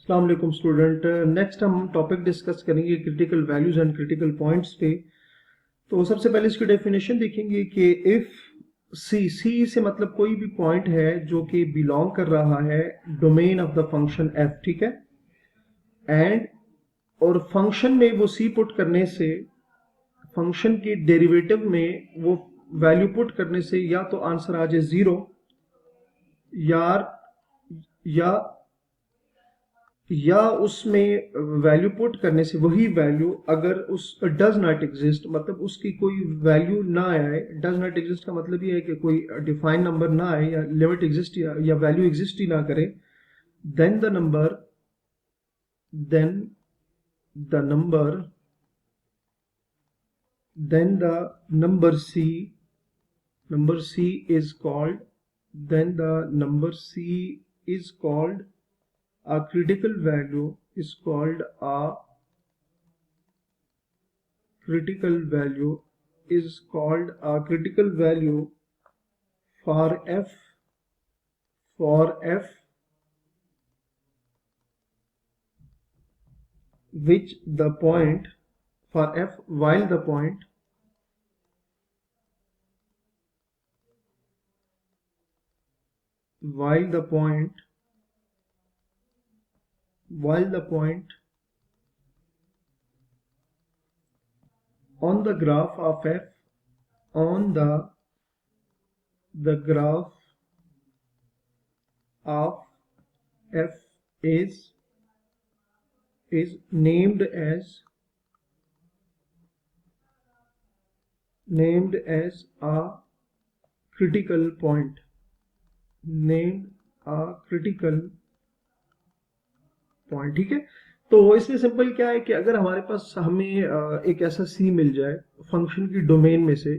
अस्सलाम वालेकुम student. Next हम टॉपिक डिस्कस करेंगे critical values and critical points पे। तो सबसे पहले इसकी डेफिनेशन देखेंगे कि इफ सी से मतलब कोई भी पॉइंट है जो कि बिलोंग कर रहा है domain of the function F, ठीक है, एंड और फंक्शन में वो सी पुट करने से फंक्शन के डेरिवेटिव में वो वैल्यू पुट करने से या तो आंसर आ जाए जीरो यार या या उसमें वैल्यू पुट करने से वही वैल्यू अगर उस डज नॉट एग्जिस्ट, मतलब उसकी कोई वैल्यू ना आए। डज नॉट एग्जिस्ट का मतलब ये है कि कोई डिफाइन नंबर ना आए या लिमिट एग्जिस्ट या वैल्यू एग्जिस्ट ही ना करे, then the number then the number then the number c is called then the number c is called a critical value is called a critical value is called a critical value for f which the point for f while the point while the point while the point on the graph of f on the graph of f is named as a critical point, named a critical point, ठीक है। तो इसमें simple क्या है कि अगर हमारे पास हमें एक ऐसा सी मिल जाए फंक्शन की डोमेन में से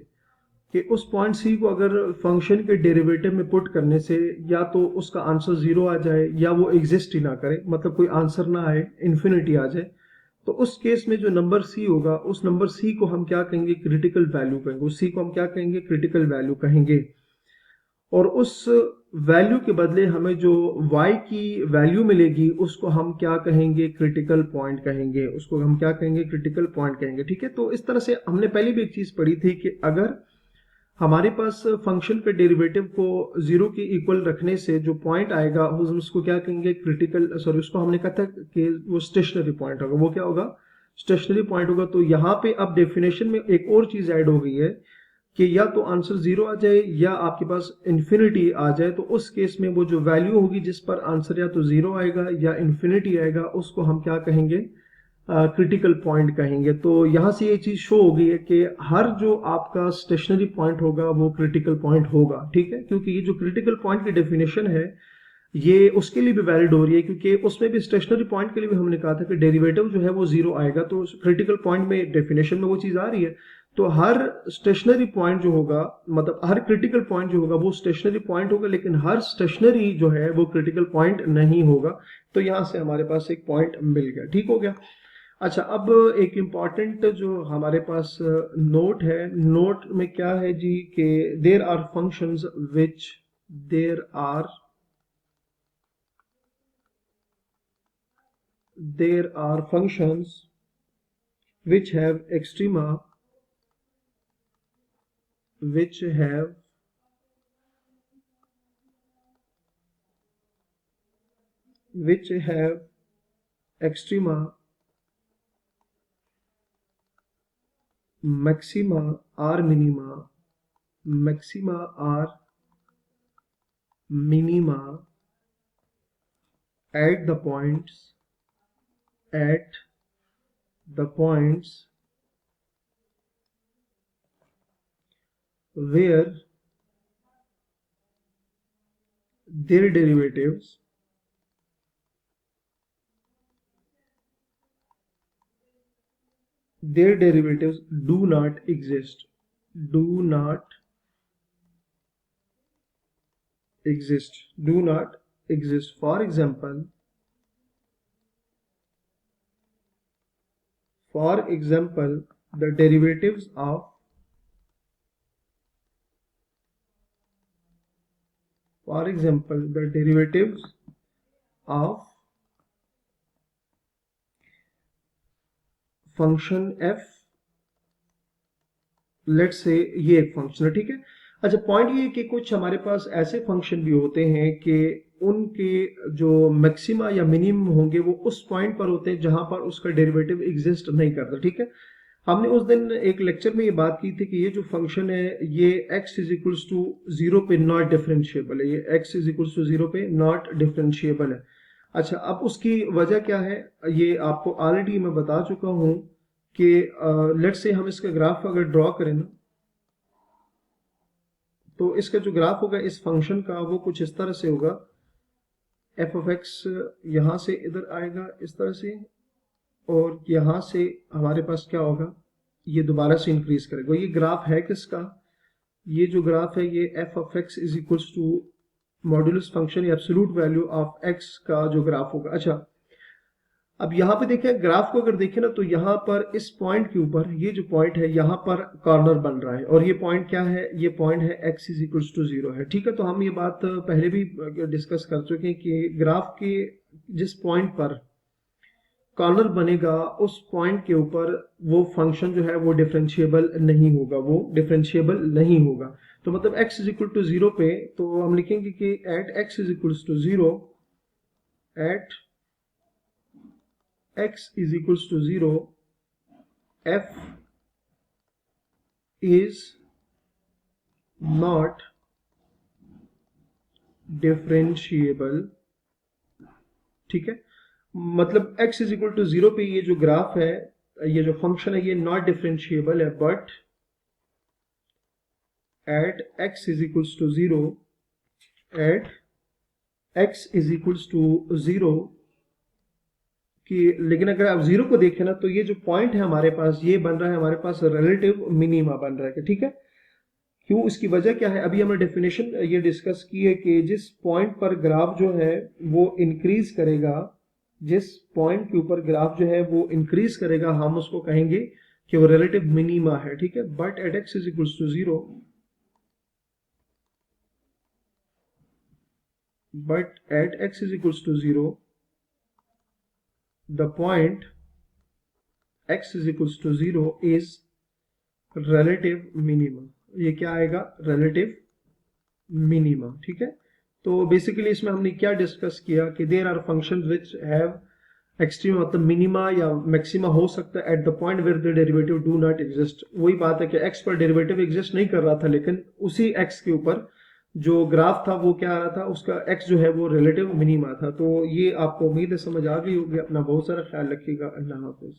कि उस पॉइंट सी को अगर फंक्शन के डेरिवेटिव में पुट करने से या तो उसका आंसर जीरो आ जाए या वो एग्जिस्ट ही ना करे, मतलब कोई आंसर ना आए, इन्फिनिटी आ जाए, तो उस केस में जो नंबर सी होगा उस नंबर सी को हम क्या कहेंगे? क्रिटिकल वैल्यू कहेंगे। उस सी को हम क्या कहेंगे? क्रिटिकल वैल्यू कहेंगे। और उस वैल्यू के बदले हमें जो y की वैल्यू मिलेगी उसको हम क्या कहेंगे? क्रिटिकल पॉइंट कहेंगे। उसको हम क्या कहेंगे? क्रिटिकल पॉइंट कहेंगे, ठीक है। तो इस तरह से हमने पहले भी एक चीज पढ़ी थी कि अगर हमारे पास फंक्शन के डेरिवेटिव को जीरो के इक्वल रखने से जो पॉइंट आएगा उसको क्या कहेंगे? क्रिटिकल, सॉरी, उसको हमने कहा था कि वो स्टेशनरी पॉइंट होगा। वो क्या होगा? स्टेशनरी पॉइंट होगा। तो यहाँ पे अब डेफिनेशन में एक और चीज ऐड हो गई है कि या तो आंसर जीरो आ जाए या आपके पास इन्फिनिटी आ जाए। तो उस केस में वो जो वैल्यू होगी जिस पर आंसर या तो जीरो आएगा या इन्फिनिटी आएगा उसको हम क्या कहेंगे? क्रिटिकल पॉइंट कहेंगे। तो यहां से ये चीज शो हो गई है कि हर जो आपका स्टेशनरी पॉइंट होगा वो क्रिटिकल पॉइंट होगा, ठीक है। क्योंकि ये जो क्रिटिकल पॉइंट की डेफिनेशन है ये उसके लिए भी वैलिड हो रही है, क्योंकि उसमें भी स्टेशनरी पॉइंट के लिए भी हमने कहा था कि डेरिवेटिव जो है वो जीरो आएगा। तो क्रिटिकल पॉइंट में डेफिनेशन में वो चीज आ रही है। तो हर स्टेशनरी पॉइंट जो होगा, मतलब हर क्रिटिकल पॉइंट जो होगा वो स्टेशनरी पॉइंट होगा, लेकिन हर स्टेशनरी जो है वो क्रिटिकल पॉइंट नहीं होगा। तो यहां से हमारे पास एक पॉइंट मिल गया, ठीक हो गया। अच्छा, अब एक इम्पॉर्टेंट जो हमारे पास नोट है, नोट में क्या है जी कि there are functions which there are functions which have extrema which have extrema, maxima or minima at the points where their derivatives do not exist. Do not exist. For example, the derivatives of of function F, let's say ये एक function है, ठीक है। अच्छा, point ये है कि कुछ हमारे पास ऐसे फंक्शन भी होते हैं कि उनके जो मैक्सिमा या मिनिमम होंगे वो उस पॉइंट पर होते हैं जहां पर उसका डेरिवेटिव एग्जिस्ट नहीं करता, ठीक है। हमने उस दिन एक लेक्चर में ये बात की थी कि ये जो फंक्शन है ये x इज इक्वल्स टू 0 पे नॉट डिफरेंशिएबल है, ये x इज इक्वल्स टू 0 पे नॉट डिफरेंशिएबल है। अच्छा, अब उसकी वजह क्या है ये आपको ऑलरेडी मैं बता चुका हूं कि लेट्स से हम इसका ग्राफ अगर ड्रॉ करें ना, तो इसका जो ग्राफ होगा इस फंक्शन का वो कुछ इस तरह से होगा। एफ ऑफ एक्स यहां से इधर आएगा इस तरह से, और यहां से हमारे पास क्या होगा, ये दोबारा से इंक्रीज करेगा। ये ग्राफ है किसका, ये जो ग्राफ है ये f of x is equals to modulus function या एब्सोल्यूट वैल्यू ऑफ एक्स का जो ग्राफ होगा। अच्छा, अब यहाँ पे देखें ग्राफ को अगर देखें ना, तो यहाँ पर इस पॉइंट के ऊपर ये जो पॉइंट है यहाँ पर कॉर्नर बन रहा है, और ये पॉइंट क्या है, ये पॉइंट है x इज इक्वल्स टू 0 है, ठीक है। तो हम ये बात पहले भी डिस्कस कर चुके हैं कि ग्राफ के जिस पॉइंट पर कॉर्नर बनेगा उस पॉइंट के ऊपर वो फंक्शन जो है वो डिफरेंशिएबल नहीं होगा, वो डिफरेंशिएबल नहीं होगा। तो मतलब x इज इक्वल टू 0 पे तो हम लिखेंगे कि at x is equals to 0, at x is equals to 0, f is not differentiable, ठीक है। मतलब x is equal to 0 पे ये जो ग्राफ है, ये जो फंक्शन है ये नॉट डिफरेंशिएबल है, but at x is equals to 0, at x is equals to 0 कि, लेकिन अगर आप 0 को देखें ना, तो ये जो पॉइंट है हमारे पास ये बन रहा है हमारे पास रिलेटिव मिनिमा बन रहा है, ठीक है। क्यों, इसकी वजह क्या है, अभी हमने डेफिनेशन ये डिस्कस की है कि जिस पॉइंट पर ग्राफ जो है वो इंक्रीज करेगा, जिस पॉइंट के ऊपर ग्राफ जो है वो इंक्रीज करेगा हम उसको कहेंगे कि वो रिलेटिव मिनिमा है, ठीक है। But at x is equals to 0, but at x is equals to 0 the point x is equals to 0 is relative minima, ये क्या आएगा, relative minima, ठीक है। तो बेसिकली इसमें हमने क्या डिस्कस किया कि there are functions which have extreme मतलब मिनिमा या मैक्सिमा हो सकता है at the point where the derivative do not exist. वही बात है कि x पर डेरिवेटिव एग्जिस्ट नहीं कर रहा था, लेकिन उसी x के ऊपर जो ग्राफ था वो क्या आ रहा था, उसका x जो है वो रिलेटिव मिनिमा था। तो ये आपको उम्मीद है समझ आ गई होगी। अपना बहुत सारा ख्याल रखिएगा। अल्लाह हाफिज।